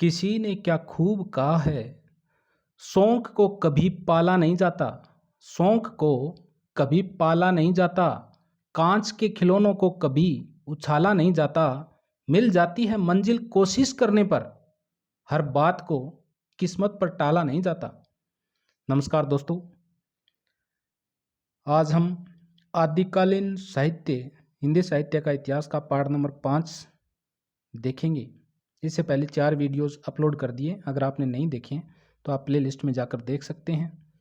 किसी ने क्या खूब कहा है, शौक को कभी पाला नहीं जाता। शौक को कभी पाला नहीं जाता। कांच के खिलौनों को कभी उछाला नहीं जाता। मिल जाती है मंजिल कोशिश करने पर। हर बात को किस्मत पर टाला नहीं जाता। नमस्कार दोस्तों, आज हम आदिकालीन साहित्य, हिंदी साहित्य का इतिहास का पाठ नंबर 5 देखेंगे। इससे पहले 4 वीडियोस अपलोड कर दिए। अगर आपने नहीं देखे हैं तो आप प्ले लिस्ट में जाकर देख सकते हैं।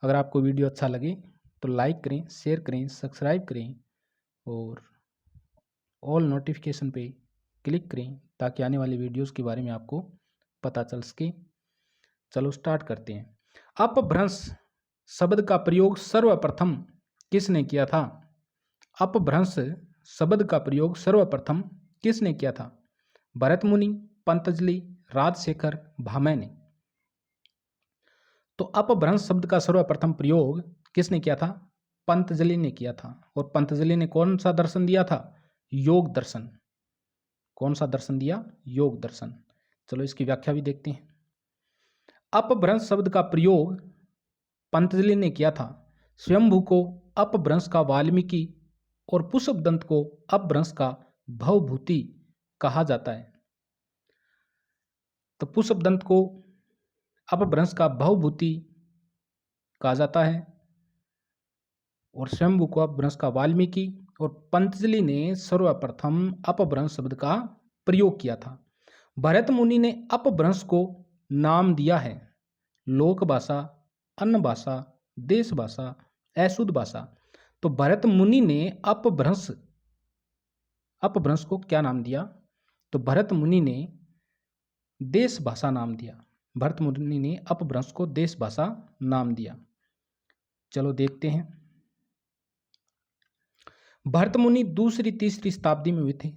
अगर आपको वीडियो अच्छा लगे तो लाइक करें, शेयर करें, सब्सक्राइब करें और ऑल नोटिफिकेशन पे क्लिक करें ताकि आने वाली वीडियोस के बारे में आपको पता चल सके। चलो स्टार्ट करते हैं। अपभ्रंश शब्द का प्रयोग सर्वप्रथम किसने किया था? अपभ्रंश शब्द का प्रयोग सर्वप्रथम किसने किया था? भरत मुनि, पंतजलि, राजशेखर, भामह ने। तो अपभ्रंश शब्द का सर्वप्रथम प्रयोग किसने किया था? पंतजलि ने किया था। और पंतजलि ने कौन सा दर्शन दिया था? योग दर्शन। कौन सा दर्शन दिया? योग दर्शन। चलो इसकी व्याख्या भी देखते हैं। अपभ्रंश शब्द का प्रयोग पंतजलि ने किया था। स्वयंभू को अपभ्रंश का वाल्मीकि और पुष्पदंत को अपभ्रंश का भवभूति कहा जाता है। तो पुष्पदंत को अपभ्रंश का भवभूति कहा जाता है और स्वयंभू को अपभ्रंश का वाल्मीकि, और पंतजलि ने सर्वप्रथम अपभ्रंश शब्द का प्रयोग किया था। भरत मुनि ने अपभ्रंश को नाम दिया है लोक भाषा, अन्न भाषा, देश भाषा, अशुद्ध भाषा। तो भरत मुनि ने अपभ्रंश को क्या नाम दिया? तो भरत मुनि ने देश भाषा नाम दिया। भरत मुनि ने अपभ्रंश को देश भाषा नाम दिया। चलो देखते हैं। भरत मुनि दूसरी तीसरी शताब्दी में हुए थे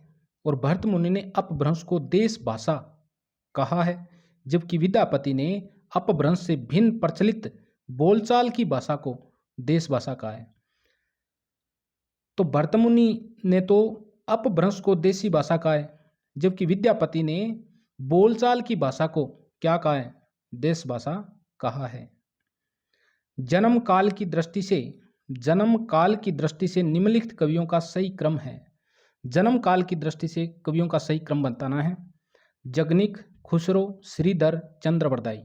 और भरत मुनि ने अपभ्रंश को देश भाषा कहा है, जबकि विद्यापति ने अपभ्रंश से भिन्न प्रचलित बोलचाल की भाषा को देश भाषा कहा है। तो भरत मुनि ने तो अपभ्रंश को देसी भाषा कहा है, जबकि विद्यापति ने बोलचाल की भाषा को क्या कहा है? देश भाषा कहा है। जन्म काल की दृष्टि से निम्नलिखित कवियों का सही क्रम है। जन्म काल की दृष्टि से कवियों का सही क्रम बताना है। जगनिक, खुसरो, श्रीधर, चंद्रवरदाई।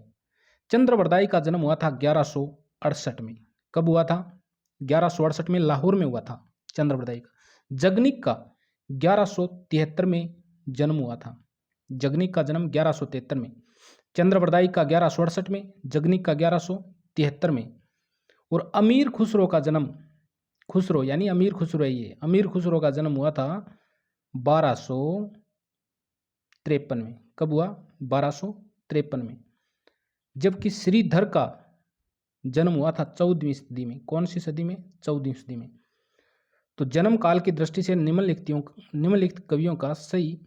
चंद्रवरदाई का जन्म हुआ था 1168 में। कब हुआ था? 1168 में लाहौर में हुआ था चंद्रवरदाई का। जगनिक का 1173 में जन्म हुआ था। जगनिक का जन्म 1173 में, चंद्रवरदाई का 1168 में, जगनिक का 1173 में। और अमीर खुसरो का जन्म, खुसरो यानी अमीर खुसरो है ये, अमीर खुसरो का जन्म हुआ था 1253 में। कब हुआ? 1253 में। जबकि श्रीधर का जन्म हुआ था 14वीं सदी में। कौन सी सदी में? 14वीं सदी में। तो जन्म काल की दृष्टि से निम्नलिखित कवियों का सही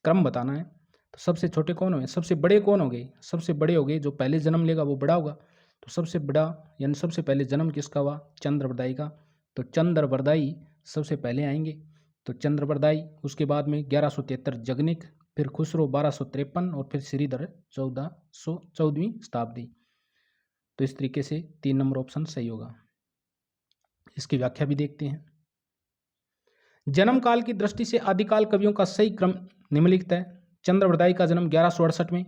क्रम बताना है। तो सबसे छोटे कौन होंगे? सबसे बड़े कौन होंगे? सबसे बड़े होंगे, जो पहले जन्म लेगा वो बड़ा होगा। तो सबसे बड़ा यानी सबसे पहले जन्म किसका हुआ? चंद्रवरदाई का। तो चंद्रवरदाई सबसे पहले आएंगे। तो चंद्रवरदाई, उसके बाद में 1173 जगनिक, फिर खुसरो 1253 और फिर श्रीधर 14वीं शताब्दी। तो इस तरीके से 3 नंबर ऑप्शन सही होगा। इसकी व्याख्या भी देखते हैं। जन्म काल की दृष्टि से आदिकाल कवियों का सही क्रम निम्नलिखित है। चंद्रवरदाई का जन्म 1168 में,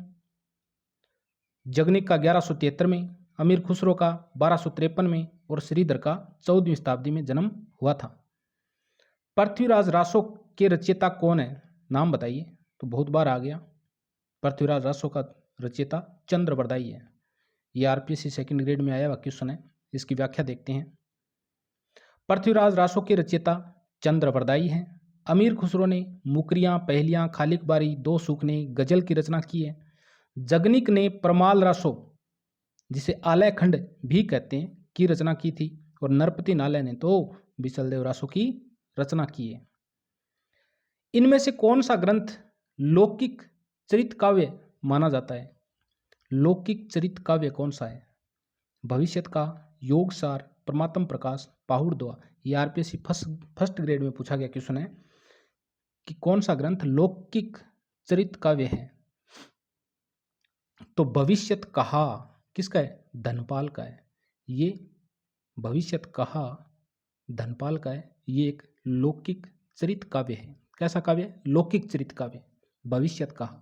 जगनिक का 1173 में, अमीर खुसरो का 1253 में और श्रीधर का 14वीं शताब्दी में जन्म हुआ था। पृथ्वीराज रासो के रचयिता कौन है? नाम बताइए। तो बहुत बार आ गया। पृथ्वीराज रासो का रचयिता चंद्रवरदाई है। ये आरपीएससी सेकंड ग्रेड में आया हुआ क्वेश्चन है। इसकी व्याख्या देखते हैं। पृथ्वीराज रासो के रचयिता चंद्रवरदाई हैं। अमीर खुसरो ने मुकरियां, पहेलियां, खालिक बारी, दो सूखने, गजल की रचना की है। जगनिक ने परमाल रासो, जिसे आलय खंड भी कहते हैं, की रचना की थी। और नरपति नालय ने तो विशलदेव रासो की रचना की है। इनमें से कौन सा ग्रंथ लौकिक चरित काव्य माना जाता है? लौकिक चरित काव्य कौन सा है? भविष्यत का, योगसार, परमात्म प्रकाश, पाहुड़ दोहा। ये आरपीएससी फर्स्ट ग्रेड में पूछा गया क्वेश्चन है कि कौन सा ग्रंथ लौकिक चरित काव्य है। तो भविष्यत कहा किसका है? धनपाल का है। ये भविष्यत कहा धनपाल का है। ये एक लौकिक चरित काव्य है। कैसा काव्य है? लौकिक चरित काव्य, भविष्यत कहा।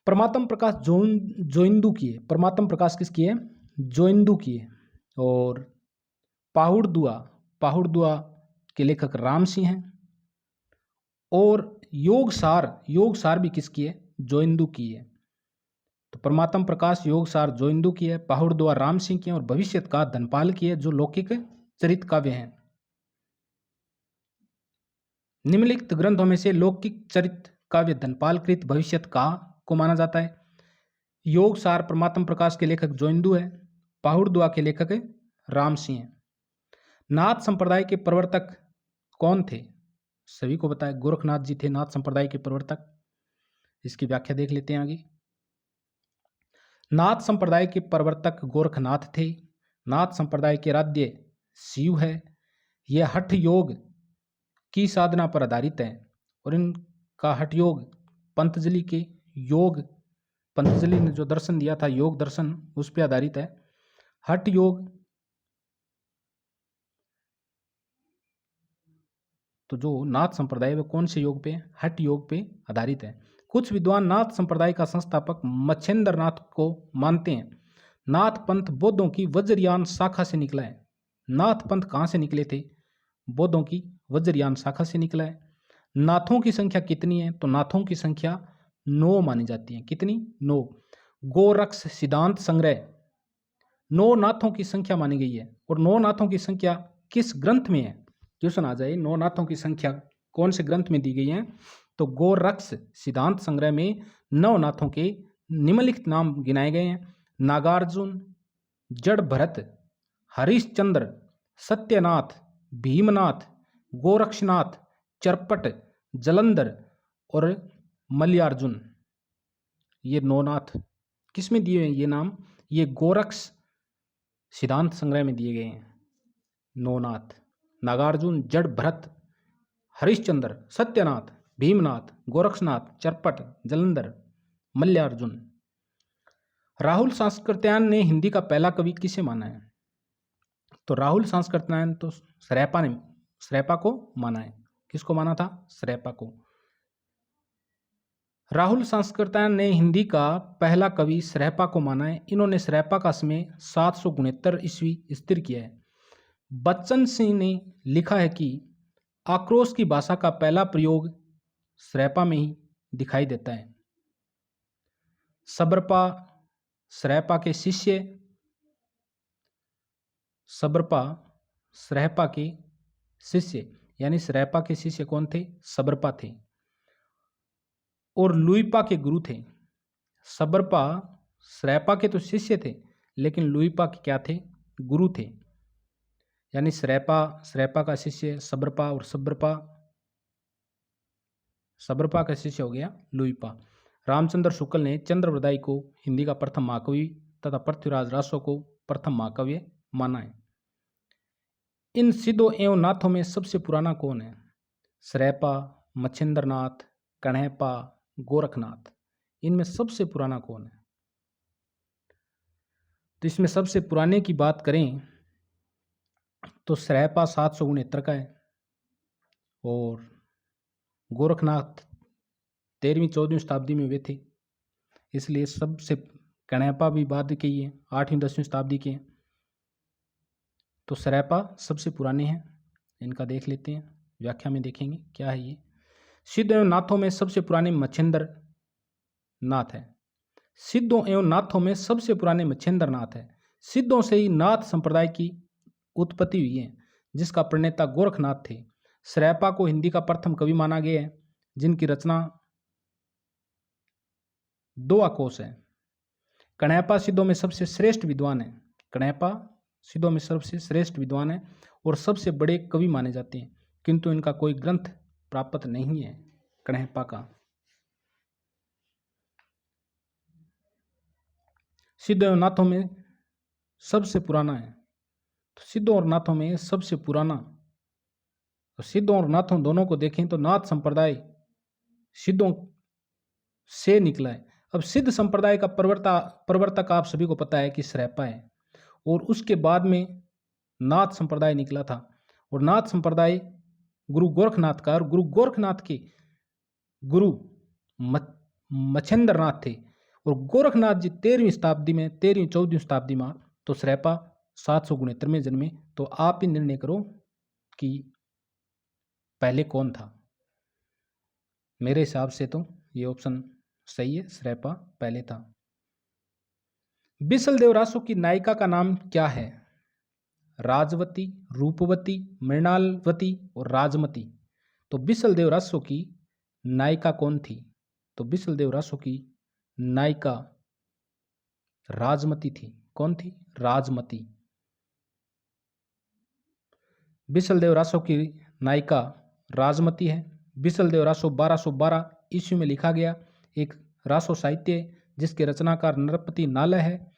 परमात्म प्रकाश जोइंदू की है। परमात्म प्रकाश किसकी है? जोइंदू की है। और पाहुड़ दुआ के लेखक राम सिंह हैं। और योगसार भी किसकी है? जोइंदू की है। तो परमात्म प्रकाश योगसार जोइंदू की है, पाहुड़ दुआ राम सिंह की है, और भविष्यत का धनपाल की है, जो लौकिक चरित काव्य हैं। निम्नलिखित ग्रंथों में से लौकिक चरित काव्य धनपाल कृत भविष्यत का को माना जाता है। योगसार परमात्म प्रकाश के लेखक जोइंदू है, पाहुड़ दुआ के लेखक राम सिंह है। नाथ संप्रदाय के प्रवर्तक कौन थे? सभी को बताया, गोरखनाथ जी थे नाथ संप्रदाय के प्रवर्तक। इसकी व्याख्या देख लेते हैं आगे। नाथ संप्रदाय के प्रवर्तक गोरखनाथ थे। नाथ संप्रदाय के आराध्य शिव है। यह हठ योग की साधना पर आधारित है, और इनका हठ योग पंतजलि के योग, पंतजलि ने जो दर्शन दिया था योग दर्शन, उस पर आधारित है। हठ योग, तो जो नाथ संप्रदाय है वो कौन से योग पे? हठ योग पे आधारित है। कुछ विद्वान नाथ संप्रदाय का संस्थापक मच्छेंद्र नाथ को मानते हैं। नाथ पंथ बौद्धों की वज्रयान शाखा से निकला है। नाथ पंथ कहाँ से निकले थे? बौद्धों की वज्रयान शाखा से निकला है। नाथों की संख्या कितनी है? तो नाथों की संख्या 9 मानी जाती है। कितनी? 9। गोरक्ष सिद्धांत संग्रह 9 नाथों की संख्या मानी गई है। और 9 नाथों की संख्या किस ग्रंथ में है? क्वेश्चन आ जाए, 9 नाथों की संख्या कौन से ग्रंथ में दी गई है? तो गोरक्ष सिद्धांत संग्रह में 9 नाथों के निम्नलिखित नाम गिनाए गए हैं। नागार्जुन, जड़ भरत, हरिश्चंद्र, सत्यनाथ, भीमनाथ, गोरक्षनाथ, चरपट, जलंधर और मल्लिकार्जुन। ये 9 नाथ किस में दिए हैं ये नाम? ये गोरक्ष सिद्धांत संग्रह में दिए गए हैं। 9 नाथ नागार्जुन, जड़ भरत, हरिश्चंद्र, सत्यनाथ, भीमनाथ, गोरक्षनाथ, चरपट, जलंधर, मल्लिकार्जुन। राहुल सांस्कृत्यायन ने हिंदी का पहला कवि किसे माना है? तो राहुल सांस्कृत्यायन तो श्रैपा को माना है। किसको माना था? श्रैपा को। राहुल सांस्कृत्यायन ने हिंदी का पहला कवि श्रैपा को माना है। इन्होंने श्रैपा का समय 769 ईस्वी स्थिर किया है। बच्चन सिंह ने लिखा है कि आक्रोश की भाषा का पहला प्रयोग श्रैपा में ही दिखाई देता है। सबरपा श्रैपा के शिष्य, सबरपा श्रैपा के शिष्य, यानी श्रैपा के शिष्य कौन थे? सबरपा थे। और लुइपा के गुरु थे। सबरपा श्रैपा के तो शिष्य थे, लेकिन लुइपा के क्या थे? गुरु थे। यानी श्रैपा का शिष्य सबरपा, और सबरपा का शिष्य हो गया लुइपा। रामचंद्र शुक्ल ने चंद्रवरदाई को हिंदी का प्रथम महाकवि तथा पृथ्वीराज रासो को प्रथम महाकाव्य माना है। इन सिद्धों एवं नाथों में सबसे पुराना कौन है? श्रैपा, मच्छिंद्रनाथ, कण्हैपा, गोरखनाथ। इनमें सबसे पुराना कौन है? तो इसमें सबसे पुराने की बात करें तो श्रैपा 769 का है, और गोरखनाथ 13वीं-14वीं शताब्दी में वे थे, इसलिए सबसे। कण्हैपा भी बाद के ही है, 8वीं-10वीं शताब्दी के हैं। तो श्रैपा सबसे पुराने हैं। इनका देख लेते हैं, व्याख्या में देखेंगे क्या है ये। सिद्ध एवं नाथों में सबसे पुराने मच्छिंद्र नाथ है। सिद्धों एवं नाथों में सबसे पुराने मच्छिंद्र नाथ है। सिद्धों से ही नाथ संप्रदाय की उत्पत्ति हुई है, जिसका प्रणेता गोरखनाथ थे। श्रैपा को हिंदी का प्रथम कवि माना गया है, जिनकी रचना 2 आकोश है। कण्हैपा सिद्धों में सबसे श्रेष्ठ विद्वान है। कण्हैपा सिद्धों में सबसे श्रेष्ठ विद्वान है और सबसे बड़े कवि माने जाते हैं, किंतु इनका कोई ग्रंथ प्राप्त नहीं है कण्हैपा का। सिद्ध और नाथों में सबसे पुराना है। तो सिद्धों और नाथों में सबसे पुराना, तो सिद्धों और नाथों दोनों को देखें तो नाथ संप्रदाय सिद्धों से निकला है। अब सिद्ध संप्रदाय का प्रवर्तक आप सभी को पता है कि श्रैपा है, और उसके बाद में नाथ संप्रदाय निकला था, और नाथ संप्रदाय गुरु गोरखनाथ का, और गुरु गोरखनाथ के गुरु मच्छेंद्रनाथ थे, और गोरखनाथ जी 13वीं शताब्दी में, 13वीं 14वीं शताब्दी में, तो श्रैपा 769 में जन्मे। तो आप ही निर्णय करो कि पहले कौन था। मेरे हिसाब से तो ये ऑप्शन सही है, श्रैपा पहले था। बिसलदेव रासो की नायिका का नाम क्या है? राजवती, रूपवती, मृणालवती और राजमती। तो बिसलदेव रासो की नायिका कौन थी? तो बिसलदेव रासो की नायिका राजमती थी। कौन थी? राजमती। बिसलदेव रासो की नायिका राजमती है। बिसलदेव रासो 1212 ईस्वी में लिखा गया एक रासो साहित्य जिसके रचनाकार नरपति नालय है।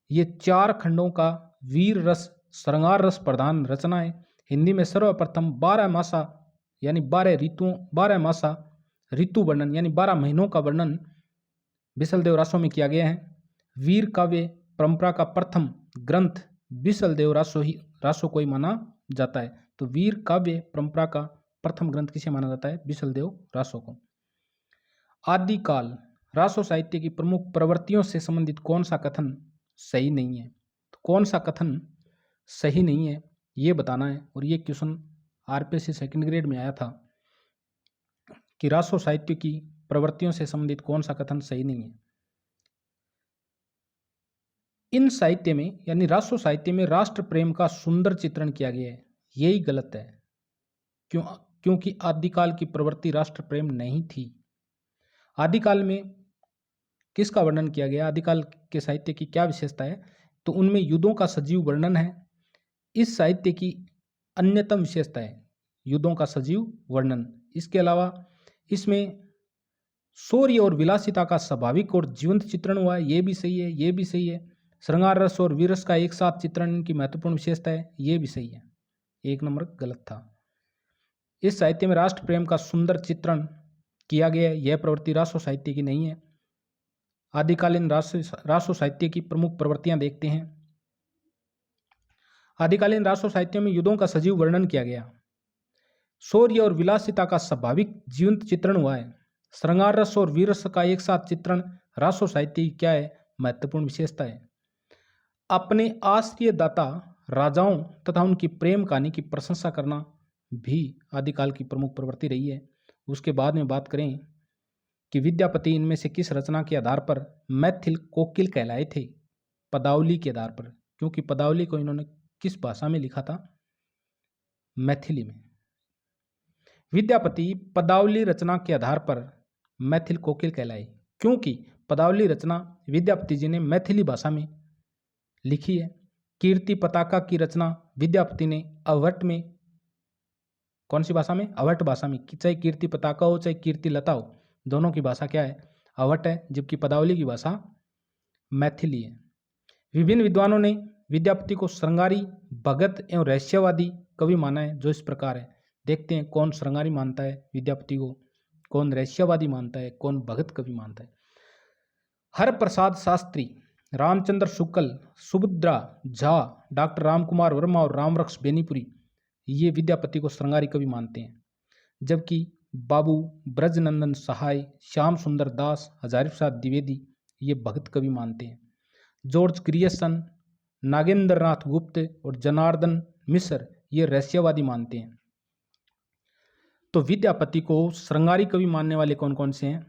ये 4 खंडों का वीर रस श्रृंगार रस प्रधान रचना है। हिंदी में सर्वप्रथम 12 मासा यानी 12 मासा ऋतु वर्णन यानी 12 महीनों का वर्णन बिसलदेव रासो में किया गया है। वीर काव्य परंपरा का प्रथम ग्रंथ बिसलदेव रासो को ही माना जाता है। तो वीर काव्य परंपरा का प्रथम ग्रंथ किसे माना जाता है? बिसलदेव रासो को। आदिकाल रासो साहित्य की प्रमुख प्रवृत्तियों से संबंधित कौन सा कथन सही नहीं है? तो कौन सा कथन सही नहीं है ये बताना है। और ये क्वेश्चन आरपीएससी सेकंड ग्रेड में आया था कि रासो साहित्य की प्रवृत्तियों से संबंधित कौन सा कथन सही नहीं है। इन साहित्य में यानी रासो साहित्य में राष्ट्र प्रेम का सुंदर चित्रण किया गया है, यही गलत है। क्योंकि आदिकाल की प्रवृत्ति राष्ट्र प्रेम नहीं थी। आदिकाल में किसका वर्णन किया गया? आदिकाल के साहित्य की क्या विशेषता है? तो उनमें युद्धों का सजीव वर्णन है। इस साहित्य की अन्यतम विशेषता है युद्धों का सजीव वर्णन। इसके अलावा इसमें शौर्य और विलासिता का स्वाभाविक और जीवंत चित्रण हुआ है, ये भी सही है, ये भी सही है। श्रृंगार रस और वीरस का एक साथ चित्रण इनकी महत्वपूर्ण विशेषता है, ये भी सही है। 1 नंबर गलत था। इस साहित्य में राष्ट्र प्रेम का सुंदर चित्रण किया गया है, यह प्रवृत्ति रासो साहित्य की नहीं है। आदिकालीन रासो साहित्य की प्रमुख प्रवृत्तियां देखते हैं। आदिकालीन रासो साहित्य में युद्धों का सजीव वर्णन किया गया, शौर्य और विलासिता का स्वाभाविक जीवंत चित्रण हुआ है। श्रृंगार रस और वीरस का एक साथ चित्रण रासो साहित्य की क्या है? महत्वपूर्ण विशेषता है। अपने आश्रय दाता राजाओं तथा उनकी प्रेम कहानी की प्रशंसा करना भी आदिकाल की प्रमुख प्रवृत्ति रही है। उसके बाद में बात करें कि विद्यापति इनमें से किस रचना के आधार पर मैथिल कोकिल कहलाए थे? पदावली के आधार पर, क्योंकि पदावली को इन्होंने किस भाषा में लिखा था? मैथिली में। विद्यापति पदावली रचना के आधार पर मैथिल कोकिल कहलाए क्योंकि पदावली रचना विद्यापति जी ने मैथिली भाषा में लिखी है। कीर्ति पताका की रचना विद्यापति ने अवट में, कौन सी भाषा में? अवट भाषा में। चाहे कीर्ति पताका हो चाहे कीर्ति लता हो, दोनों की भाषा क्या है? अवट है, जबकि पदावली की भाषा मैथिली है। विभिन्न विद्वानों ने विद्यापति को श्रृंगारी, भगत एवं रहस्यवादी कवि माना है, जो इस प्रकार है। देखते हैं कौन श्रृंगारी मानता है विद्यापति को, कौन रहस्यवादी मानता है, कौन भगत कवि मानता है। हर प्रसाद शास्त्री, रामचंद्र शुक्ल, सुभद्रा झा, डॉक्टर रामकुमार वर्मा और रामवृक्ष बेनीपुरी ये विद्यापति को श्रृंगारी कवि मानते हैं, जबकि बाबू ब्रजनंदन सहाय, श्याम सुंदर दास, हजारी प्रसाद द्विवेदी ये भगत कवि मानते हैं। जॉर्ज ग्रियर्सन, नागेंद्रनाथ गुप्त और जनार्दन मिश्र ये रहस्यवादी मानते हैं। तो विद्यापति को श्रृंगारी कवि मानने वाले कौन कौन से हैं?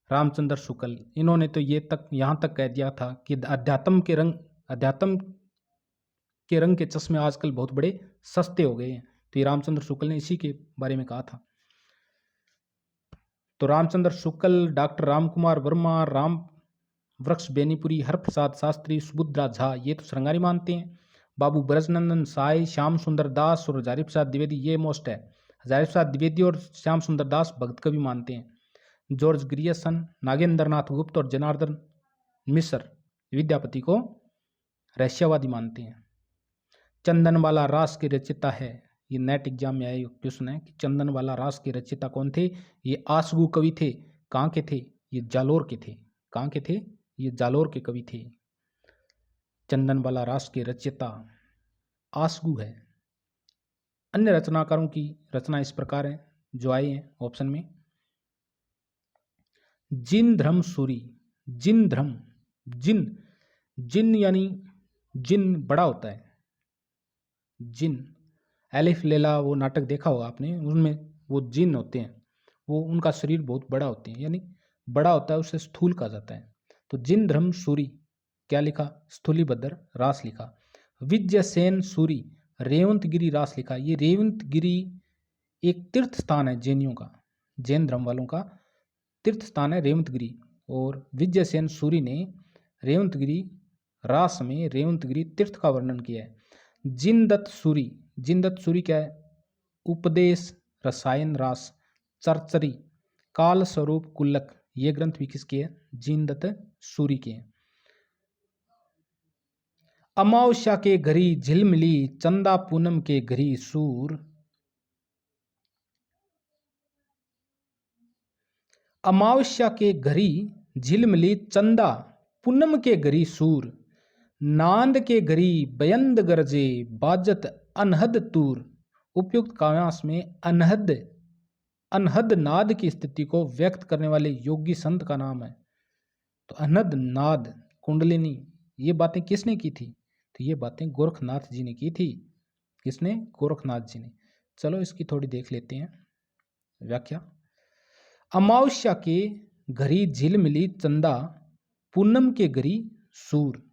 रामचंद्र शुक्ल, इन्होंने तो यहाँ तक कह दिया था कि अध्यात्म के रंग के चश्मे आजकल बहुत बड़े सस्ते हो गए हैं। तो ये रामचंद्र शुक्ल ने इसी के बारे में कहा था। तो रामचंद्र शुक्ल, डॉक्टर रामकुमार वर्मा, राम वृक्ष बेनीपुरी, हरप्रसाद शास्त्री, सुभद्रा झा ये तो श्रृंगारी मानते हैं। बाबू ब्रजनंदन साय, श्याम सुंदर दास और हजारी प्रसाद द्विवेदी ये मोस्ट है। हजारी प्रसाद द्विवेदी और श्याम सुंदर दास भगत कवि मानते हैं। जॉर्ज ग्रियर्सन, नागेंद्रनाथ गुप्त और जनार्दन मिश्र विद्यापति को रहस्यवादी मानते हैं। चंदनवाला रास के रचयिता है, ये नेट एग्जाम में आया क्वेश्चन है कि चंदनवाला रास के रचयिता कौन थे? ये आसगू कवि थे। कहाँ के थे? ये जालोर के थे। कहाँ के थे? ये जालोर के कवि थे। चंदनबाला रास के रचयिता आसगु है। अन्य रचनाकारों की रचना इस प्रकार है जो आए हैं ऑप्शन में। जिनध्रम सूरी, जिनध्रम, जिन यानी जिन बड़ा होता है, जिन, एलिफ लैला वो नाटक देखा होगा आपने, उनमें वो जिन होते हैं, वो उनका शरीर बहुत बड़ा होते हैं, यानी बड़ा होता है, उसे स्थूल कहा जाता है। तो जिनध्रम सूरी क्या लिखा? स्थूलीभद्र रास लिखा। विजयसेन सूरी रेवंतगिरी रास लिखा। ये रेवंतगिरी एक तीर्थ स्थान है जैनियों का, जैन धर्म वालों का तीर्थ स्थान है रेवंतगिरी। और विजयसेन सूरी ने रेवंतगिरी रास में रेवंतगिरी तीर्थ का वर्णन किया है। जिनदत्त सूरी, जिनदत्त सूरी क्या है? उपदेश रसायन रास, चरचरी, काल स्वरूप कुल्लक, ये ग्रंथ भी किसके हैं? जिनदत्त सूरी के हैं। अमावस्या के घरी झिलमिली, चंदा पूनम के घरी सूर। अमावस्या के घरी झिलमिली, चंदा पूनम के घरी सूर। नांद के घरी बयंद गरजे, बाजत अनहद तूर। उपयुक्त काव्यांश में अनहद नाद की स्थिति को व्यक्त करने वाले योगी संत का नाम है। तो अनहद नाद, कुंडलिनी, ये बातें किसने की थी? तो ये बातें गोरखनाथ जी ने की थी। किसने? गोरखनाथ जी ने। चलो इसकी थोड़ी देख लेते हैं व्याख्या। अमावस्या के घरी झिलमिली चंदा, पूनम के घरी सूर।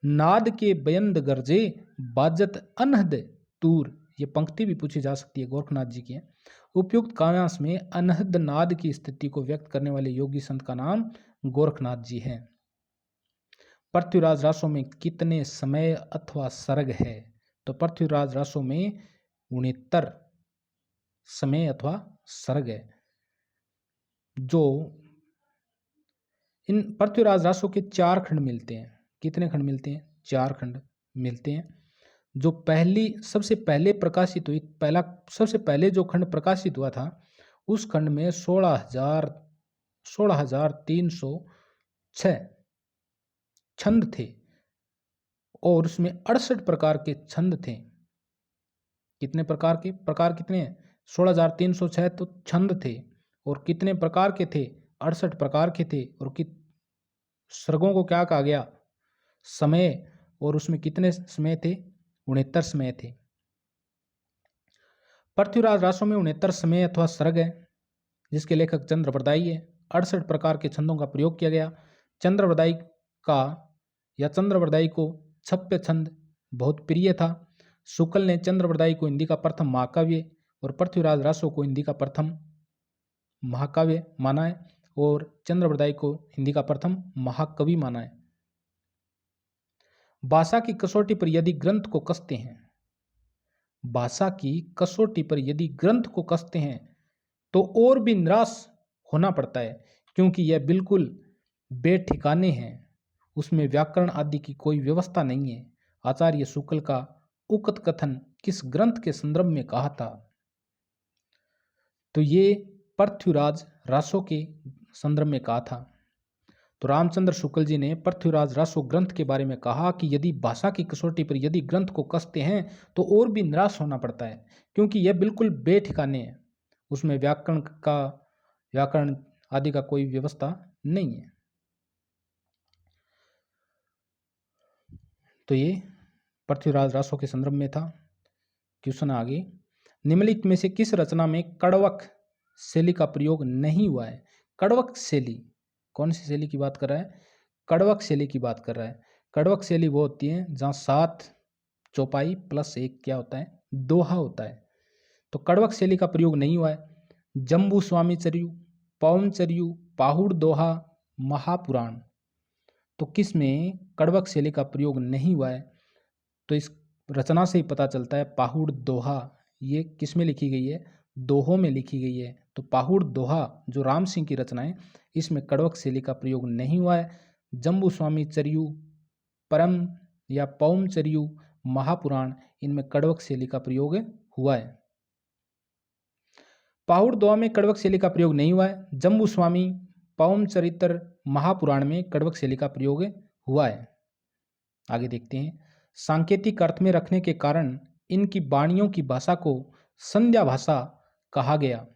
नाद के बयंद गरजे, बाजत अनहद तूर। ये पंक्ति भी पूछी जा सकती है, गोरखनाथ जी की है। उपयुक्त काव्यांश में अनहद नाद की स्थिति को व्यक्त करने वाले योगी संत का नाम गोरखनाथ जी है। पृथ्वीराज रासों में कितने समय अथवा सर्ग है? तो पृथ्वीराज रासों में 69 समय अथवा सर्ग है। जो इन पृथ्वीराज रासों के 4 खंड मिलते हैं। कितने खंड मिलते हैं? 4 खंड मिलते हैं। जो सबसे पहले प्रकाशित हुई, सबसे पहले जो खंड प्रकाशित हुआ था, उस खंड में 16,306 छंद थे और उसमें 68 प्रकार के छंद थे। कितने प्रकार के? प्रकार कितने हैं? 16,306 तो छंद थे। और कितने प्रकार के थे? 68 प्रकार के थे। और सर्गों को क्या कहा गया? समय। और उसमें कितने समय थे? 69 समय थे। पृथ्वीराज रासों में 69 समय अथवा सर्ग है, जिसके लेखक चंद्रवरदायी है। 68 प्रकार के छंदों का प्रयोग किया गया। चंद्रवरदायी को छप्य छंद बहुत प्रिय था। शुक्ल ने चंद्रवरदायी को हिंदी का प्रथम महाकाव्य और पृथ्वीराज रासों को हिंदी का प्रथम महाकाव्य माना है, और चंद्रवरदायी को हिंदी का प्रथम महाकवि माना है। भाषा की कसौटी पर यदि ग्रंथ को कसते हैं, भाषा की कसौटी पर यदि ग्रंथ को कसते हैं तो और भी निराश होना पड़ता है, क्योंकि यह बिल्कुल बेठिकाने हैं। उसमें व्याकरण आदि की कोई व्यवस्था नहीं है। आचार्य शुक्ल का उक्त कथन किस ग्रंथ के संदर्भ में कहा था? तो ये पृथ्वीराज रासों के संदर्भ में कहा था। तो रामचंद्र शुक्ल जी ने पृथ्वीराज रासो ग्रंथ के बारे में कहा कि यदि भाषा की कसौटी पर यदि ग्रंथ को कसते हैं तो और भी निराश होना पड़ता है, क्योंकि यह बिल्कुल बेठिकाने है। उसमें व्याकरण आदि का कोई व्यवस्था नहीं है। तो ये पृथ्वीराज रासो के संदर्भ में था। क्वेश्चन आगे, निम्नलिखित में से किस रचना में कड़वक शैली का प्रयोग नहीं हुआ है? कड़वक शैली, कौन सी शैली की बात कर रहा है? कड़वक शैली की बात कर रहा है। कड़वक शैली वो होती है जहाँ 7 चौपाई प्लस 1 क्या होता है? दोहा होता है। तो कड़वक शैली का प्रयोग नहीं हुआ है। जम्बू स्वामी चर्यु, पवन चर्यु, पाहुड़ दोहा, महापुराण, तो किस में कड़वक शैली का प्रयोग नहीं हुआ है? तो इस रचना से ही पता चलता है। पाहुड़ दोहा ये किस में लिखी गई है? दोहों में लिखी गई है। तो पाहुड़ दोहा जो राम सिंह की रचना है, इसमें कड़वक शैली का प्रयोग नहीं हुआ है। जम्बू स्वामी चर्यु, परम या पौम चर्यु, महापुराण, इनमें कड़वक शैली का प्रयोग हुआ है। पाहुड़ दोहा में कड़वक शैली का प्रयोग नहीं हुआ है। जम्बू स्वामी, पौम चरित्र, महापुराण में कड़वक शैली का प्रयोग हुआ है। आगे देखते हैं। सांकेतिक अर्थ में रखने के कारण इनकी वाणियों की भाषा को संध्या भाषा कहा गया।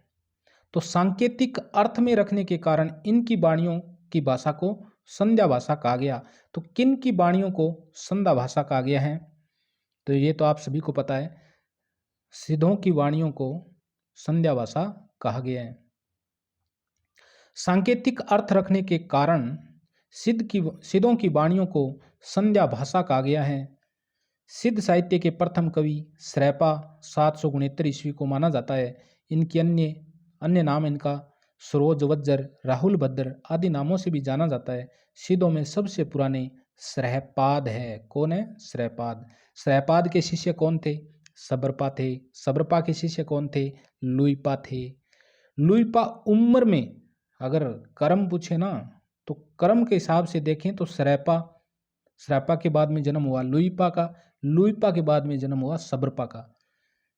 तो सांकेतिक अर्थ में रखने के कारण इनकी वाणियों की भाषा को संध्या भाषा कहा गया। तो किन की वाणियों को संध्या भाषा कहा गया है? तो ये तो आप सभी को पता है, सिद्धों की वाणियों को संध्या भाषा कहा गया है। सांकेतिक अर्थ रखने के कारण सिद्धों की वाणियों को संध्या भाषा कहा गया है। सिद्ध साहित्य के प्रथम कवि श्रैपा 769 ईस्वी को माना जाता है। इनकी अन्य नाम इनका सरोज वज्र, राहुल भद्र आदि नामों से भी जाना जाता है। सिद्धों में सबसे पुराने श्रैपाद है। कौन है? श्रैपाद। श्रैपाद के शिष्य कौन थे? सबरपा थे। सबरपा के शिष्य कौन थे? लुइपा थे। लुइपा उम्र में अगर कर्म पूछे ना, तो कर्म के हिसाब से देखें तो श्रैपा के बाद में जन्म हुआ लुइपा का, लुइपा के बाद में जन्म हुआ सबरपा का।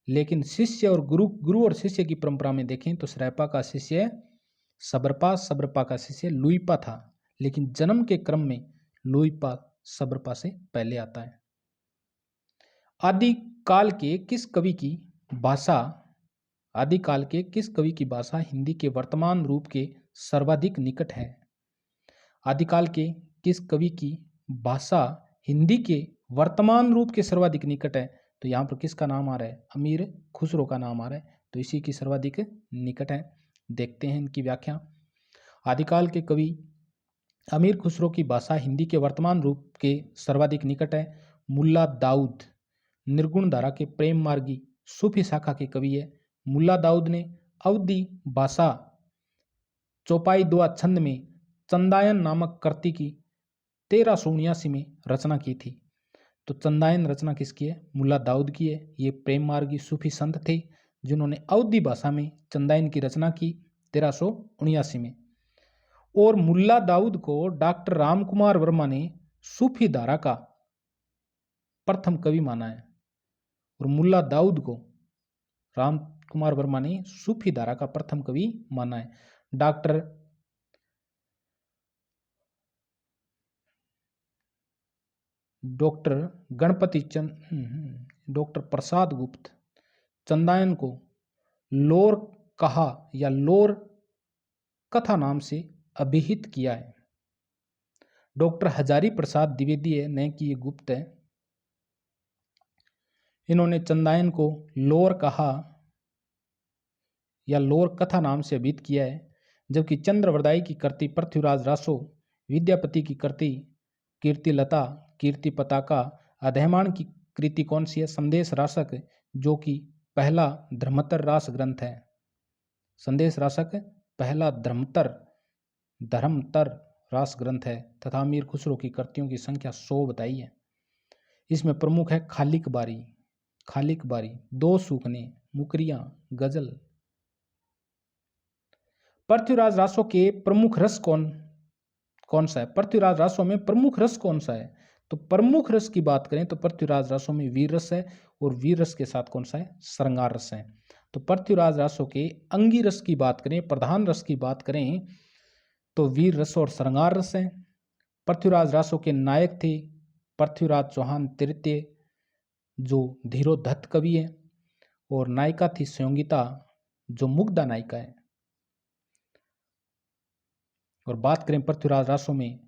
लेकिन शिष्य और गुरु और शिष्य की परंपरा में देखें तो श्रैपा का शिष्य सबरपा, सबरपा का शिष्य लुइपा था। लेकिन जन्म के क्रम में लुइपा सबरपा से पहले आता है। आदिकाल के किस कवि की भाषा हिंदी के वर्तमान रूप के सर्वाधिक निकट है? आदिकाल के किस कवि की भाषा हिंदी के वर्तमान रूप के सर्वाधिक निकट है? तो यहाँ पर किसका नाम आ रहा है? अमीर खुसरो का नाम आ रहा है। तो इसी की सर्वाधिक निकट है। देखते हैं इनकी व्याख्या। आदिकाल के कवि अमीर खुसरो की भाषा हिंदी के वर्तमान रूप के सर्वाधिक निकट है। मुल्ला दाऊद निर्गुण धारा के प्रेम मार्गी सूफी शाखा के कवि है। मुल्ला दाऊद ने अवधी भाषा चौपाई दुआ छंद में चंदायन नामक कृति की 1379 में रचना की थी। तो चंदायन रचना किसकी है? मुल्ला दाऊद की है। ये प्रेम मार्गी सूफी संत थे जिन्होंने अवधी भाषा में चंदायन की रचना की 1379 में। और मुल्ला दाऊद को डॉक्टर रामकुमार वर्मा ने सूफी धारा का प्रथम कवि माना है। और मुल्ला दाऊद को रामकुमार वर्मा ने सूफी धारा का प्रथम कवि माना है। डॉक्टर डॉक्टर प्रसाद गुप्त चंदायन को लोर कहा या लोर कथा नाम से अभिहित किया है। डॉक्टर हजारी प्रसाद द्विवेदी है, न कि ये गुप्त है। इन्होंने चंदायन को लोर कहा या लोर कथा नाम से अभिहित किया है। जबकि चंद्रवरदाई की कृति पृथ्वीराज रासो, विद्यापति की कृति कीर्तिलता, कीर्ति पताका, अध्ययमान की कृति कौन सी है? संदेश रासक, जो कि पहला धर्मतर रास ग्रंथ है। संदेश रासक पहला धर्मतर रास ग्रंथ है। तथा अमीर खुसरो की कृतियों की संख्या 100 बताई है। इसमें प्रमुख है खालिक बारी, दो सूखने, मुकरियां, गजल। पृथ्वीराज रासो के प्रमुख रस कौन सा है? पृथ्वीराज रासो में प्रमुख रस कौन सा है? तो प्रमुख रस की बात करें तो पृथ्वीराज रासो में वीर रस है। और वीर रस के साथ कौन सा है? श्रृंगार रस है। तो पृथ्वीराज रासो के अंगी रस की बात करें, प्रधान रस की बात करें तो वीर रस और श्रृंगार रस है। पृथ्वीराज रासो के नायक थे पृथ्वीराज चौहान तृतीय, जो धीरोधत्त कवि है। और नायिका थी संयोगिता, जो मुग्धा नायिका है। और बात करें पृथ्वीराज रासो में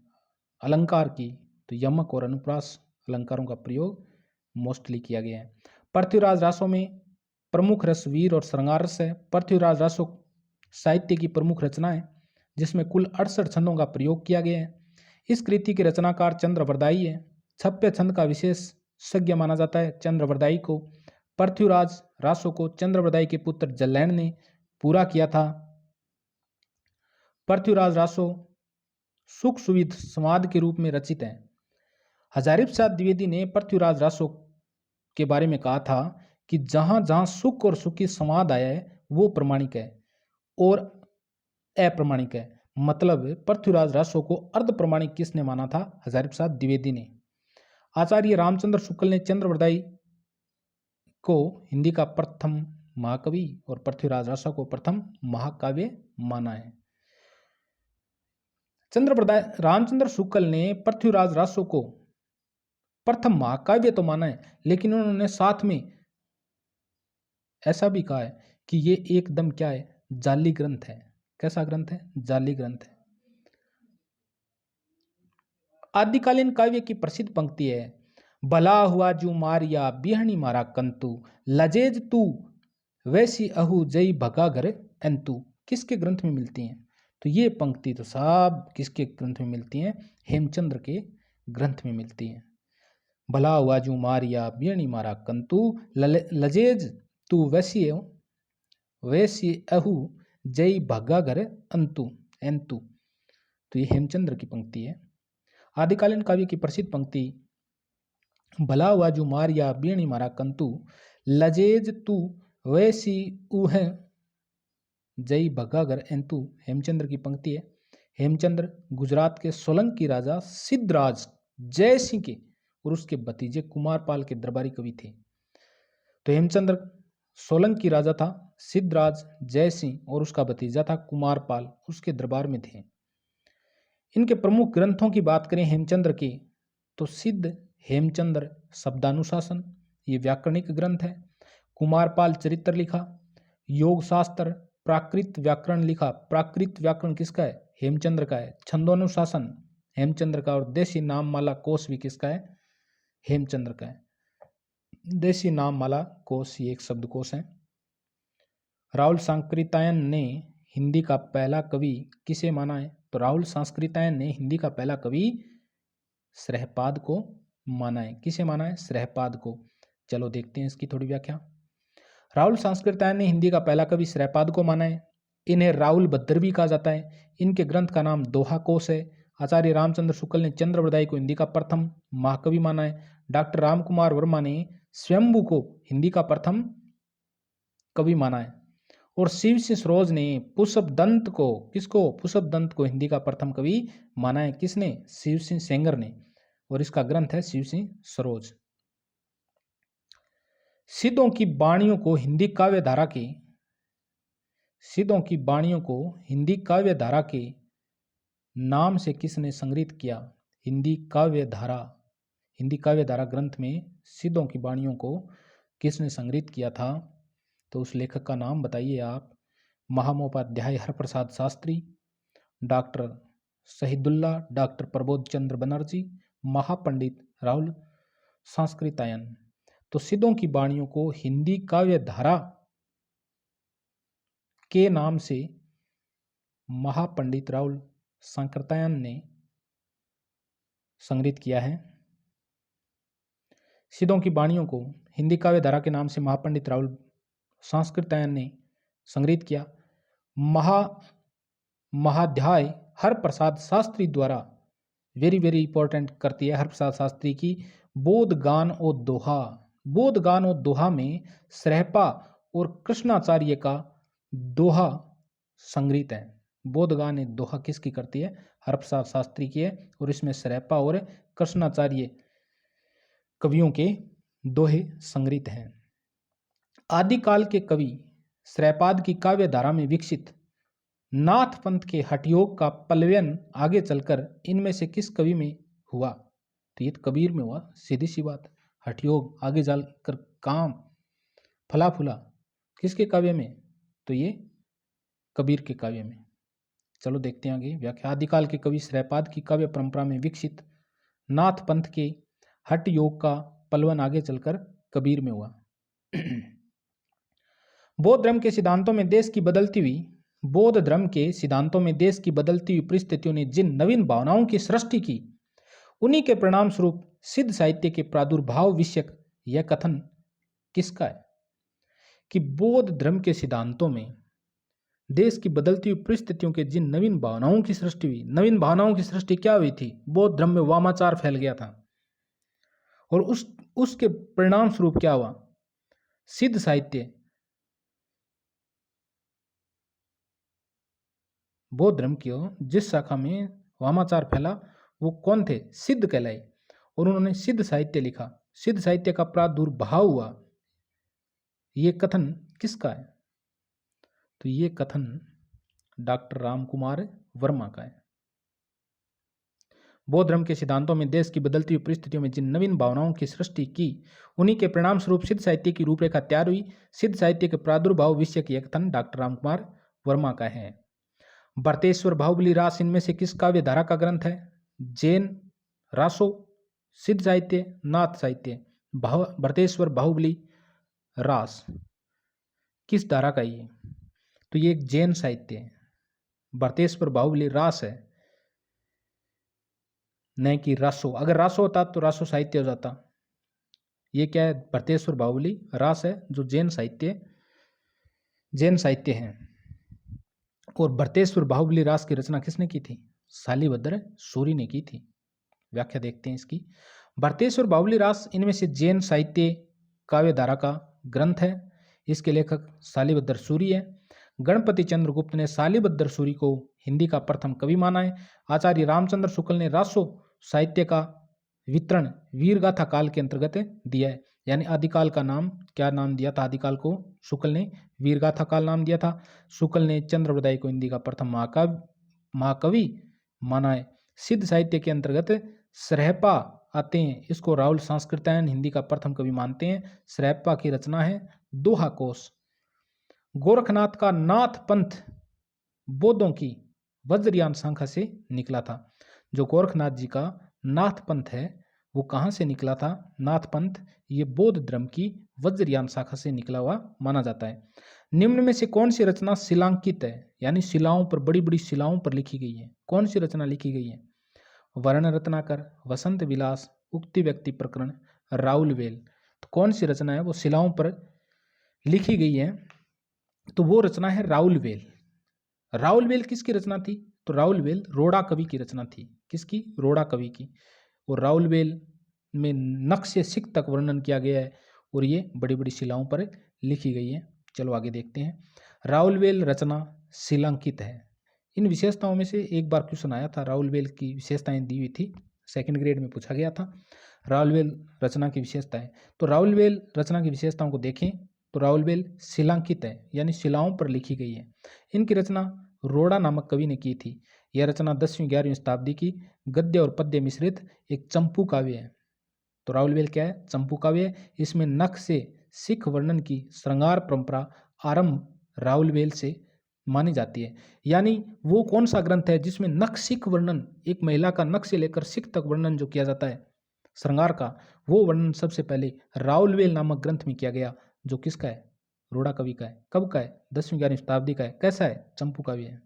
अलंकार की, तो यमक और अनुप्रास अलंकारों का प्रयोग मोस्टली किया गया है। पृथ्वीराज रासो में प्रमुख रस वीर और श्रृंगार रस है। पृथ्वीराज रासो साहित्य की प्रमुख रचना है, जिसमें कुल 68 छंदों का प्रयोग किया गया है। इस कृति के रचनाकार चंद्रवरदाई है। 26 छंद का विशेषज्ञ माना जाता है चंद्रवरदाई को। पृथ्वीराज रासो को चंद्रवरदाई के पुत्र जलैन ने पूरा किया था। पृथ्वीराज रासो सुख सुविध संवाद के रूप में रचित है। हजारी प्रसाद द्विवेदी ने पृथ्वीराज रासो के बारे में कहा था कि जहां जहां सुख और सुखी संवाद आया है वो प्रमाणिक है और अप्रमाणिक है। मतलब पृथ्वीराज रासो को अर्ध प्रमाणिक किसने माना था? हजारी प्रसाद द्विवेदी ने। आचार्य रामचंद्र शुक्ल ने चंद्रवरदाई को हिंदी का प्रथम महाकवि और पृथ्वीराज रासो को प्रथम महाकाव्य माना है। रामचंद्र शुक्ल ने पृथ्वीराज रासो को प्रथम महाकाव्य तो माना है, लेकिन उन्होंने साथ में ऐसा भी कहा है कि ये एकदम क्या है, जाली ग्रंथ है। कैसा ग्रंथ है? जाली ग्रंथ है। आदिकालीन काव्य की प्रसिद्ध पंक्ति है, भला हुआ जू मारिया बिहनी मारा कंतु, लजेज तू वैसी अहू जई भगा घर एंतु। किसके ग्रंथ में मिलती हैं? तो ये पंक्ति तो साहब किसके ग्रंथ में मिलती हैं? हेमचंद्र के ग्रंथ में मिलती हैं। भला हुआ जू मारिया बिहनी मारा कंतु, लजेज तू वैसी अहू जई भगा घर अंतु एंतु। तो ये हेमचंद्र की पंक्ति है। आदिकालीन काव्य की प्रसिद्ध पंक्ति, भला हुआ जू मारिया बिहनी मारा कंतु, लजेज तू वैसी उह जई भगागर एंतु, हेमचंद्र की पंक्ति है। हेमचंद्र गुजरात के सोलंकी राजा सिद्धराज जयसिंह के और उसके भतीजे कुमारपाल के दरबारी कवि थे। तो हेमचंद्र सोलंकी राजा था, सिद्धराज जयसिंह और उसका भतीजा था कुमारपाल, उसके दरबार में थे। इनके प्रमुख ग्रंथों की बात करें हेमचंद्र के, तो सिद्ध हेमचंद्र शब्दानुशासन, ये व्याकरणिक ग्रंथ है। कुमारपाल चरित्र लिखा, योग शास्त्र, प्राकृत व्याकरण लिखा। प्राकृत व्याकरण किसका है? हेमचंद्र का है। छंदोनुशासन हेमचंद्र का, और देशी नाममाला कोश भी किसका है? हेमचंद्र का है। देशी नाममाला कोश ये एक शब्दकोश है। राहुल सांकृत्यायन ने हिंदी का पहला कवि किसे माना है? तो राहुल सांकृत्यायन ने हिंदी का पहला कवि श्रहपाद को माना है। किसे माना है? श्रहपाद को। चलो देखते हैं इसकी थोड़ी व्याख्या। राहुल सांकृत्यायन ने हिंदी का पहला कवि श्रहपाद को माना है। इन्हें राहुल भद्र भी कहा जाता है। इनके ग्रंथ का नाम दोहा कोश है। आचार्य रामचंद्र शुक्ल ने चंद्रवरदाई को हिंदी का प्रथम महाकवि माना है। डॉक्टर रामकुमार वर्मा ने स्वयंभू को हिंदी का प्रथम कवि माना है। और शिव सिंह सरोज ने पुष्पदंत को, किसको? पुष्पदंत को हिंदी का प्रथम कवि माना है। किसने? शिव सिंह सेंगर ने। और इसका ग्रंथ है शिव सिंह सरोज। सिद्धों की वाणियों को हिंदी काव्य धारा के, सिद्धों की वाणियों को हिंदी काव्य धारा के नाम से किसने संग्रहित किया? हिंदी काव्य धारा, हिंदी काव्य धारा ग्रंथ में सिद्धों की वाणियों को किसने संग्रहित किया था? तो उस लेखक का नाम बताइए आप। महामहोपाध्याय हरप्रसाद शास्त्री, डॉक्टर शहीदुल्लाह, डॉक्टर प्रबोध चंद्र बनर्जी, महापंडित राहुल सांकृत्यायन। तो सिद्धों की वाणियों को हिंदी काव्य धारा के नाम से महापंडित राहुल सांकृत्यायन ने संग्रहित किया है। सिद्धों की वाणियों को हिंदी काव्य धारा के नाम से महापंडित राहुल सांकृत्यायन ने संग्रहित किया। महाध्याय हरप्रसाद शास्त्री द्वारा, वेरी वेरी इंपॉर्टेंट करती है हरप्रसाद शास्त्री की, बोधगान और दोहा। बोधगान और दोहा में श्रहपा और कृष्णाचार्य का दोहा संग्रहित है। बोधगान एक दोहा किसकी करती है? हरप्रसाद शास्त्री की है। और इसमें श्रहपा और कृष्णाचार्य कवियों के दोहे संग्रहित हैं। आदिकाल के कवि श्रहपाद की काव्य धारा में विकसित नाथ पंथ के हठयोग का पल्लवन आगे चलकर इनमें से किस कवि में हुआ? तो ये कबीर में हुआ, सीधी सी बात। हठयोग आगे चलकर काम फला फूला किसके काव्य में? तो ये कबीर के काव्य में। चलो देखते हैं आगे व्याख्या। आदिकाल के कवि श्रहपाद की काव्य परंपरा में विकसित नाथ पंथ के हठ योग का पलवन आगे चलकर कबीर में हुआ। बौद्ध धर्म के सिद्धांतों में देश की बदलती हुई बौद्ध धर्म के सिद्धांतों में देश की बदलती हुई परिस्थितियों ने जिन नवीन भावनाओं की सृष्टि की, उन्हीं के परिणाम स्वरूप सिद्ध साहित्य के प्रादुर्भाव विषयक यह कथन किसका है? कि बौद्ध धर्म के सिद्धांतों में देश की बदलती हुई परिस्थितियों के जिन नवीन भावनाओं की सृष्टि हुई। नवीन भावनाओं की सृष्टि क्या हुई थी? बौद्ध धर्म में वामाचार फैल गया था, और उसके परिणाम स्वरूप क्या हुआ? सिद्ध साहित्य, बौद्ध धर्म की जिस शाखा में वामाचार फैला वो कौन थे? सिद्ध कहलाए। और उन्होंने सिद्ध साहित्य लिखा, सिद्ध साहित्य का प्रादुर्भाव हुआ। ये कथन किसका है? तो ये कथन डॉक्टर रामकुमार वर्मा का है। बौद्ध धर्म के सिद्धांतों में देश की बदलती हुई परिस्थितियों में जिन नवीन भावनाओं की सृष्टि की, उन्हीं के परिणाम स्वरूप सिद्ध साहित्य की रूपरेखा तैयार हुई। सिद्ध साहित्य के प्रादुर्भाव विषय की एक कथन डॉक्टर रामकुमार वर्मा का है। भरतेश्वर बाहुबली रास इनमें से किस काव्य धारा का ग्रंथ है? जैन रासो, सिद्ध साहित्य, नाथ साहित्य। भरतेश्वर बाहुबली रास किस धारा का ये? तो ये एक जैन साहित्य है। भरतेश्वर बाहुबली रास है, न कि रासो। अगर रासो होता तो रासो साहित्य हो जाता। ये क्या है? भरतेश्वर बाहुबली रास है, जो जैन साहित्य है। और भरतेश्वर बाहुबली रास की रचना किसने की थी? शालिभद्र सूरी ने की थी। व्याख्या देखते हैं इसकी। भरतेश्वर बाहुबली रास इनमें से जैन साहित्य काव्य धारा का ग्रंथ है। इसके लेखक शालिभद्र सूरी है। गणपति चंद्र गुप्त ने शालिभद्र सूरी को हिंदी का प्रथम कवि माना है। आचार्य रामचंद्र शुक्ल ने रासो साहित्य का वितरण वीरगाथा काल के अंतर्गत दिया है। यानी आदिकाल का नाम क्या नाम दिया था? आदिकाल को शुक्ल ने वीरगाथा काल नाम दिया था। शुक्ल ने चंद्रवृदाई को हिंदी का प्रथम महाकवि माना है। सिद्ध साहित्य के अंतर्गत सरहपा आते हैं। इसको राहुल संस्कृतायन हिंदी का प्रथम कवि मानते हैं। सरहपा की रचना है दोहा कोश। गोरखनाथ का नाथ पंथ बौद्धों की वज्रयान शाखा से निकला था। जो गोरखनाथ जी का नाथ पंथ है वो कहाँ से निकला था? नाथ पंथ ये बौद्ध धर्म की वज्रयान शाखा से निकला हुआ माना जाता है। निम्न में से कौन सी रचना शिलांकित है? यानी शिलाओं पर, बड़ी बड़ी शिलाओं पर लिखी गई है। कौन सी रचना लिखी गई है? वर्ण रत्नाकर, वसंत विलास, उक्ति व्यक्ति प्रकरण, राउलवेल। तो कौन सी रचना है वो शिलाओं पर लिखी गई है? तो वो रचना है राउलवेल। राउलवेल किसकी रचना थी? तो राउलवेल रोड़ा कवि की रचना थी। किसकी? रोड़ा कवि की। और राउलवेल में नख से सिख तक वर्णन किया गया है और ये बड़ी बड़ी शिलाओं पर लिखी गई है। चलो आगे देखते हैं। राउलवेल रचना शिलांकित है। इन विशेषताओं में से एक बार क्वेश्चन आया था, राउलवेल की विशेषताएं दी हुई थी, सेकंड ग्रेड में पूछा गया था। राउलवेल रचना की विशेषताएं, तो राउलवेल रचना की विशेषताओं को देखें तो राउलवेल शिलांकित है, यानी शिलाओं पर लिखी गई है। इनकी रचना रोड़ा नामक कवि ने की थी। यह रचना 10वीं-11वीं शताब्दी की गद्य और पद्य मिश्रित एक चंपू काव्य है। तो राउलवेल क्या है? चंपू काव्य है। इसमें नख से सिख वर्णन की श्रृंगार परंपरा आरंभ राउलवेल से मानी जाती है। यानी वो कौन सा ग्रंथ है जिसमें नख सिख वर्णन, एक महिला का नख से लेकर सिख तक वर्णन जो किया जाता है श्रृंगार का, वो वर्णन सबसे पहले राउलवेल नामक ग्रंथ में किया गया, जो किसका है? रोड़ा कवि का है। कब का है? 10वीं-11वीं शताब्दी का है। कैसा है? चंपू काव्य है।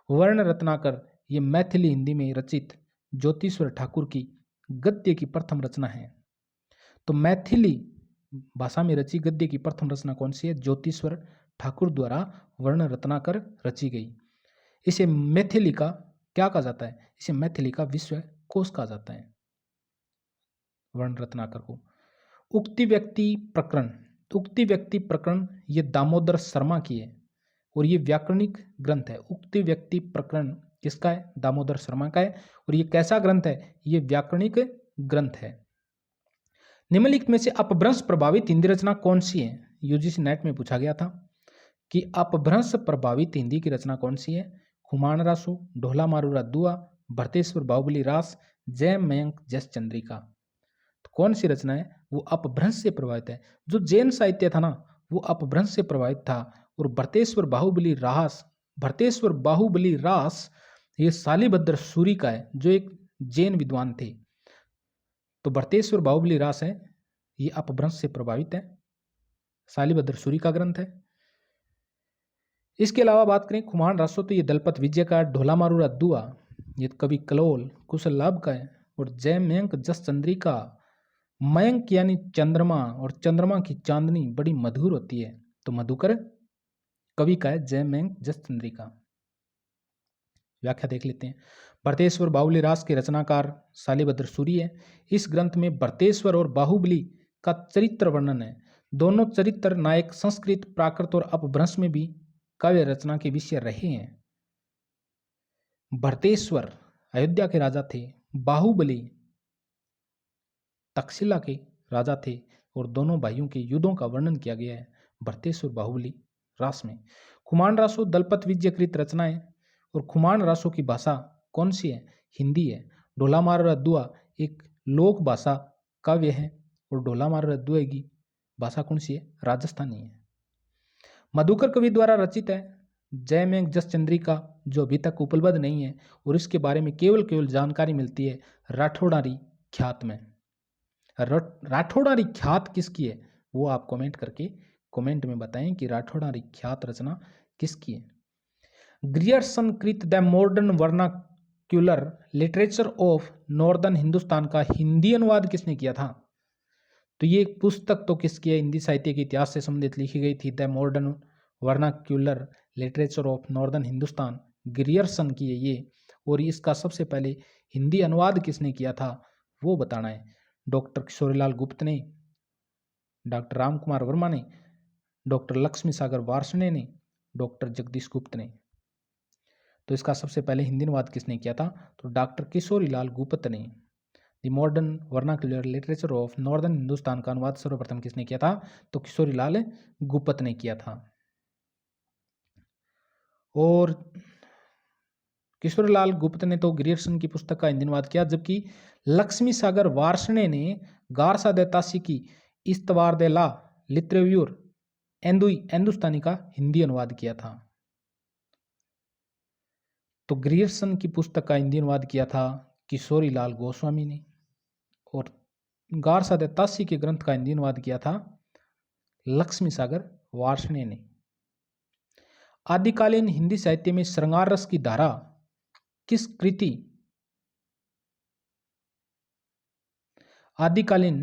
वर्ण रत्नाकर ये मैथिली हिंदी में रचित ज्योतिश्वर ठाकुर की गद्य की प्रथम रचना है। तो मैथिली भाषा में रची गद्य की प्रथम रचना कौन सी है? ज्योतिश्वर ठाकुर द्वारा वर्ण रत्नाकर रची गई। इसे मैथिली का क्या कहा जाता है? इसे मैथिली का विश्व कोश कहा जाता है, वर्ण रत्नाकर को। उक्ति व्यक्ति प्रकरण, उक्ति व्यक्ति प्रकरण ये दामोदर शर्मा की है और ये व्याकरणिक ग्रंथ है। उक्ति व्यक्ति प्रकरण किसका है? दामोदर शर्मा का है। और ये कैसा ग्रंथ है? ये व्याकरणिक ग्रंथ है। निम्नलिखित में से अपभ्रंश प्रभावित हिंदी रचना कौन सी है? यूजीसी नेट में पूछा गया था कि अपभ्रंश प्रभावित हिंदी की रचना कौन सी है? खुमान रासो, ढोला मारूरा दुआ, भरतेश्वर बाहुबली रास, जय मयंक जस चंद्रिका। तो कौन सी रचना है वो अपभ्रंश से प्रभावित है? जो जैन साहित्य था ना वो अपभ्रंश से प्रभावित था। और भरतेश्वर बाहुबली रास ये शालिभद्र सूरी का है, जो एक जैन विद्वान थे। तो भरतेश्वर बाहुबली रास है ये अपभ्रंश से प्रभावित है, शालिभद्र सूरी का ग्रंथ है। इसके अलावा बात करें खुमान रासो, तो ये दलपत विजय का, ढोला मारूरा दुआ ये कवि कलोल कुशल लाभ का है। और जय मयंक जस चंद्रिका, मयंक यानी चंद्रमा, और चंद्रमा की चांदनी बड़ी मधुर होती है, तो मधुकर कवि का है जय मयंक जस चंद्रिका। व्याख्या देख लेते हैं। भरतेश्वर बाहुबली रास के रचनाकार शालिभद्र सूरी है। इस ग्रंथ में भरतेश्वर और बाहुबली का चरित्र वर्णन है। दोनों चरित्र नायक संस्कृत, प्राकृत और अपभ्रंश में भी काव्य रचना के विषय रहे हैं। भरतेश्वर अयोध्या के राजा थे, बाहुबली तक्षशिला के राजा थे, और दोनों भाइयों के युद्धों का वर्णन किया गया है भरतेश्वर बाहुबली रास में। खुमान रासो दलपत विजयकृत रचना है, और खुमान रासो की भाषा कौन सी है? हिंदी है। ढोला मार रद्दुआ एक लोक भाषा काव्य है और ढोला मार रद्दुआ की भाषा कौन सी है? राजस्थानी है। मधुकर कवि द्वारा रचित है जय मेघ जस चंद्रिका, जो अभी तक उपलब्ध नहीं है और इसके बारे में केवल जानकारी मिलती है राठौड़ारी ख्यात में। राठौड़ारी ख्यात किसकी है वो आप कमेंट में बताएं कि राठौड़ारी ख्यात रचना किसकी है। ग्रियर्सन कृत the modern vernacular literature of northern Hindustan का हिंदी अनुवाद किसने किया था? तो ये पुस्तक तो किसकी है? हिंदी साहित्य के इतिहास से संबंधित लिखी गई थी। The modern vernacular literature of northern Hindustan Grierson की है ये। और इसका सबसे पहले हिंदी अनुवाद किसने किया था वो बताना है। डॉक्टर किशोरीलाल गुप्त ने, डॉक्टर राम कुमार वर्मा ने, डॉक्टर लक्ष्मी सागर वार्ष्णेय ने, डॉक्टर जगदीश गुप्त ने। तो इसका सबसे पहले हिंदी अनुवाद किसने किया था? तो डॉक्टर किशोरीलाल गुप्त ने। The modern vernacular literature of northern Hindustan का अनुवाद सर्वप्रथम किसने किया था? तो किशोरीलाल गुप्त ने किया था। और किशोरीलाल गुप्त ने तो ग्रियर्सन की पुस्तक का हिंदी अनुवाद किया, जबकि लक्ष्मी सागर वार्ष्णेय ने गारसा दे तासी की इस्तवार दे ला लित्रेव्यूर हिंदुस्तानी का हिंदी अनुवाद किया था। तो ग्रियर्सन की पुस्तक का हिंदी अनुवाद किया था किशोरीलाल गोस्वामी ने और गारसा दे तासी के ग्रंथ का हिंदी अनुवाद किया था लक्ष्मी सागर वार्ष्णेय ने। आदिकालीन हिंदी साहित्य में श्रृंगार रस की धारा किस कृति आदिकालीन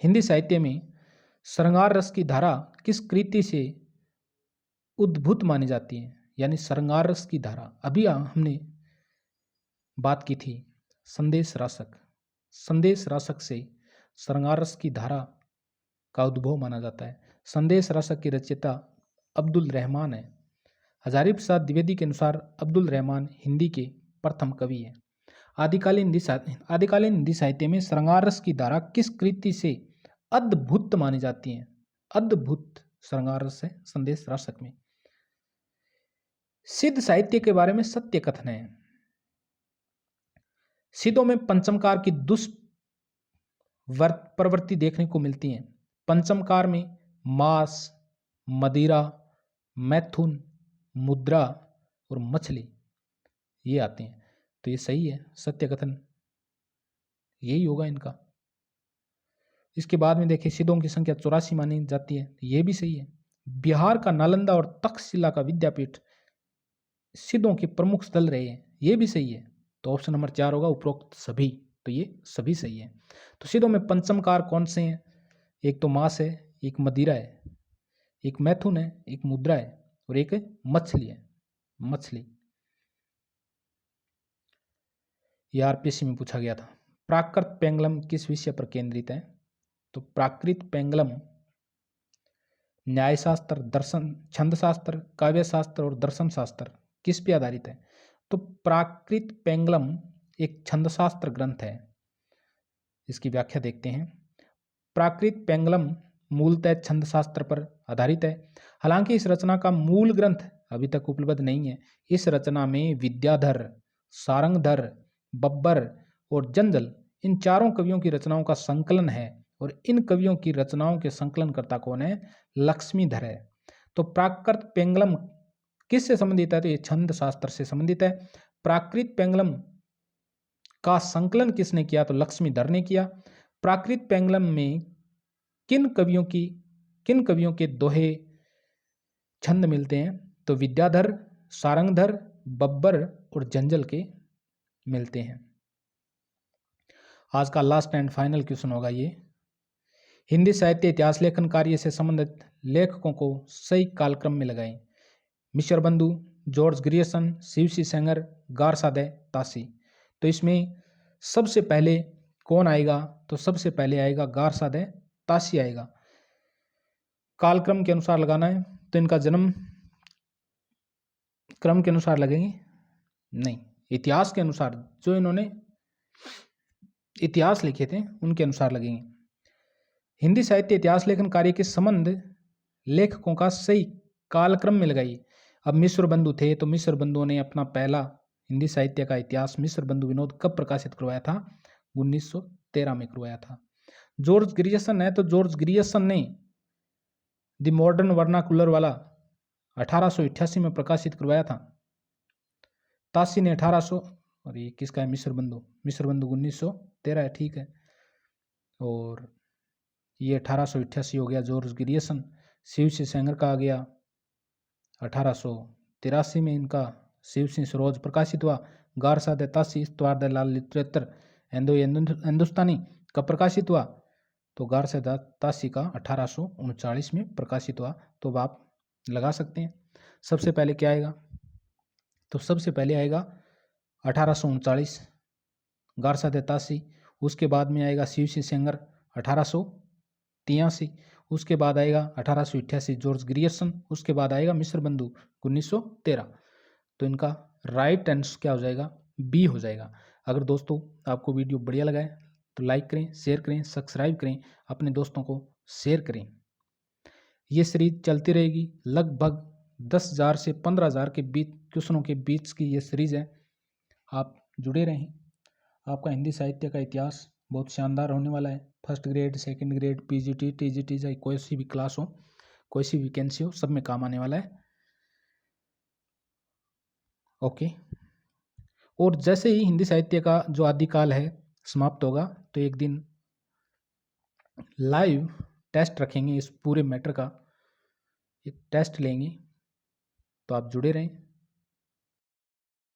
हिंदी साहित्य में श्रृंगार रस की धारा किस कृति से उद्भूत मानी जाती है? यानी श्रृंगार रस की धारा, अभी हमने बात की थी संदेश रासक से श्रृंगार रस की धारा का उद्भव माना जाता है। संदेश रासक की रचयिता अब्दुल रहमान है। हजारी प्रसाद द्विवेदी के अनुसार अब्दुल रहमान हिंदी के प्रथम कवि है। आदिकालीन हिंदी साहित्य में श्रृंगार रस की धारा किस कृति से अद्भुत मानी जाती है? अद्भुत श्रृंगार रस है संदेश रासक में। सिद्ध साहित्य के बारे में सत्य कथन है। सिद्धों में पंचमकार की प्रवृत्ति देखने को मिलती है। पंचमकार में मांस, मदिरा, मैथुन, मुद्रा और मछली ये आते हैं। तो ये सही है, सत्य कथन यही होगा इनका। इसके बाद में देखिए सिद्धों की संख्या 84 मानी जाती है, ये भी सही है। बिहार का नालंदा और तक्षशिला का विद्यापीठ सिद्धों के प्रमुख स्थल रहे हैं, ये भी सही है। तो ऑप्शन नंबर 4 होगा उपरोक्त सभी। तो ये सभी सही है। तो सिद्धों में पंचमकार कौन से हैं? एक तो मांस है, एक मदिरा है, एक मैथुन है, एक मुद्रा है और एक मछली है। मछली ये आरपीएससी में पूछा गया था। प्राकृत पेंगलम किस विषय पर केंद्रित है? तो प्राकृत पेंगलम न्यायशास्त्र, दर्शन, छंदशास्त्र, काव्यशास्त्र और दर्शन शास्त्र किस पे आधारित है? तो प्राकृत पेंगलम एक छंदशास्त्र ग्रंथ है। इसकी व्याख्या देखते हैं। प्राकृत पेंगलम मूलतः छंदशास्त्र पर आधारित है। हालांकि इस रचना का मूल ग्रंथ अभी तक उपलब्ध नहीं है। इस रचना में विद्याधर, सारंगधर, बब्बर और जंजल इन चारों कवियों की रचनाओं का संकलन है और इन कवियों की रचनाओं के संकलनकर्ता कौन है? लक्ष्मीधर है। तो प्राकृत पेंगलम किससे संबंधित है? तो ये छंद शास्त्र से संबंधित है। प्राकृत पेंगलम का संकलन किसने किया? तो लक्ष्मीधर ने किया। प्राकृत पेंगलम में किन कवियों के दोहे छंद मिलते हैं? तो विद्याधर, सारंगधर, बब्बर और जंजल के मिलते हैं। आज का लास्ट एंड फाइनल क्वेश्चन होगा ये। हिंदी साहित्य इतिहास लेखन कार्य से संबंधित लेखकों को सही कालक्रम में लगाएं। मिश्र बंधु, जॉर्ज ग्रियर्सन, शिवसी सेंगर, गारसा दे तासी। तो इसमें सबसे पहले कौन आएगा? तो सबसे पहले आएगा गारसा दे तासी आएगा। कालक्रम के अनुसार लगाना है। तो इनका जन्म क्रम के अनुसार लगेंगे? नहीं, इतिहास के अनुसार, जो इन्होंने इतिहास लिखे थे उनके अनुसार लगेंगे। हिंदी साहित्य इतिहास लेखन कार्य के संबंध लेखकों का सही कालक्रम में लगाइए। अब मिश्र बंधु थे तो मिश्र बंधुओं ने अपना पहला हिंदी साहित्य का इतिहास मिस्र बंधु विनोद कब प्रकाशित करवाया था? 1913 में करवाया था। जॉर्ज ग्रियर्सन है तो जॉर्ज ग्रियर्सन ने द मॉडर्न वर्नाकुलर वाला 1888 में प्रकाशित करवाया था। तासी ने 1800, और ये किसका है? मिस्र बंधु 1913 है, ठीक है। और ये 1888 हो गया जॉर्ज ग्रियर्सन। शिव सिंह सेंगर का आ गया 1883 में, इनका शिव सिंह सरोज प्रकाशित हुआ। गारसा दे तासी इस्तवार दे लाल लिटरेचर हिंदुस्तानी कब प्रकाशित हुआ? तो गारसा दे तासी का 1839 में प्रकाशित हुआ। तो आप लगा सकते हैं। सबसे पहले क्या आएगा? तो सबसे पहले आएगा 1839 गारसा दे तासी, उसके बाद में आएगा शिव सिंह सेंगर 1883, उसके बाद आएगा 1888 जॉर्ज ग्रियर्सन, उसके बाद आएगा मिस्र बंधु 1913। तो इनका राइट आंसर क्या हो जाएगा? बी हो जाएगा। अगर दोस्तों आपको वीडियो बढ़िया लगा है तो लाइक करें, शेयर करें, सब्सक्राइब करें, अपने दोस्तों को शेयर करें। ये सीरीज चलती रहेगी, लगभग 10,000 से 15,000 के बीच क्वेश्चनों के बीच की ये सीरीज है। आप जुड़े रहें। आपका हिंदी साहित्य का इतिहास बहुत शानदार होने वाला है। First grade, second grade, PGT, TGT, चाहे कोई सी भी क्लास हो, कोई सी वैकेंसी हो, सब में काम आने वाला है। ओके। और जैसे ही हिंदी साहित्य का जो आदिकाल है समाप्त होगा तो एक दिन लाइव टेस्ट रखेंगे, इस पूरे मैटर का एक टेस्ट लेंगे। तो आप जुड़े रहें।